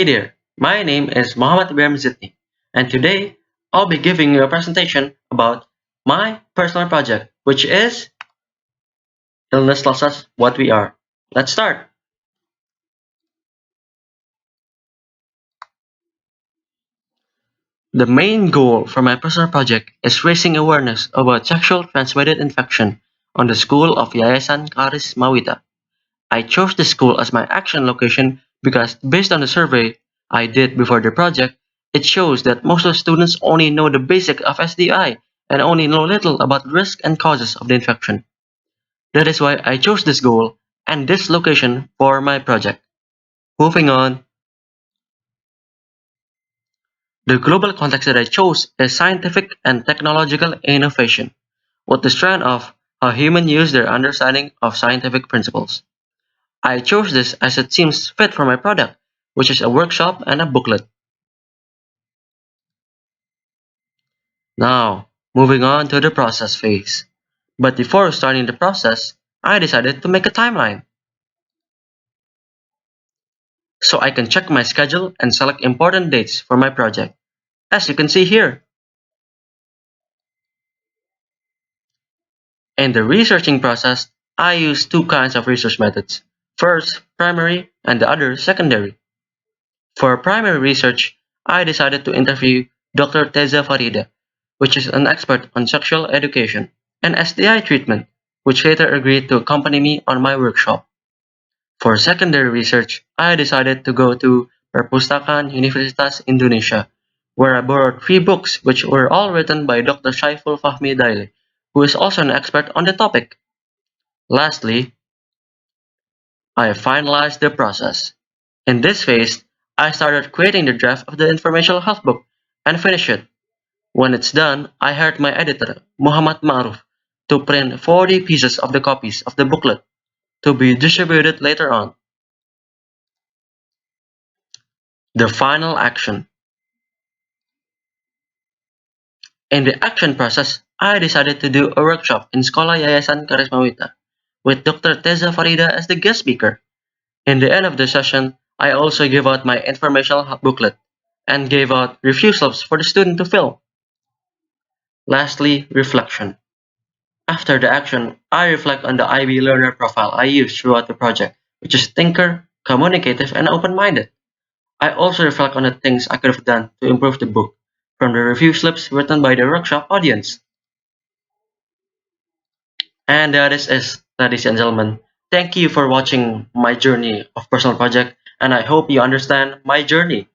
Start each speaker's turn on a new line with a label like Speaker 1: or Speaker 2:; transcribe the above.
Speaker 1: Hey there, my name is Mohammad Ibrahim Zidni, and today I'll be giving you a presentation about my personal project, which is Illness Tells Us What We Are. Let's start. The main goal for my personal project is raising awareness about sexual transmitted infection on the school of Yayasan Kharismawita. I chose this school as my action location because based on the survey I did before the project, it shows that most of the students only know the basic of SDI and only know little about risk and causes of the infection. That is why I chose this goal and this location for my project. Moving on, the global context that I chose is scientific and technological innovation, with the strand of how humans use their understanding of scientific principles. I chose this as it seems fit for my product, which is a workshop and a booklet. Now, moving on to the process phase. But before starting the process, I decided to make a timeline so I can check my schedule and select important dates for my project. As you can see here, in the researching process, I use two kinds of research methods. First, primary, and the other, secondary. For primary research, I decided to interview Dr. Teza Farida, which is an expert on sexual education, and STI treatment, which later agreed to accompany me on my workshop. For secondary research, I decided to go to Perpustakaan Universitas Indonesia, where I borrowed three books which were all written by Dr. Shaiful Fahmi Daile, who is also an expert on the topic. Lastly, I finalized the process. In this phase, I started creating the draft of the informational healthbook and finished it. When it's done, I hired my editor, Muhammad Ma'ruf, to print 40 pieces of the copies of the booklet to be distributed later on. The final action. In the action process, I decided to do a workshop in Sekolah Yayasan Kharismawita with Dr. Teza Farida as the guest speaker. In the end of the session, I also gave out my informational booklet and gave out review slips for the student to fill. Lastly, reflection. After the action, I reflect on the IB learner profile I used throughout the project, which is thinker, communicative, and open-minded. I also reflect on the things I could have done to improve the book, from the review slips written by the workshop audience. And that is it, ladies and gentlemen. Thank you for watching my journey of personal project, and I hope you understand my journey.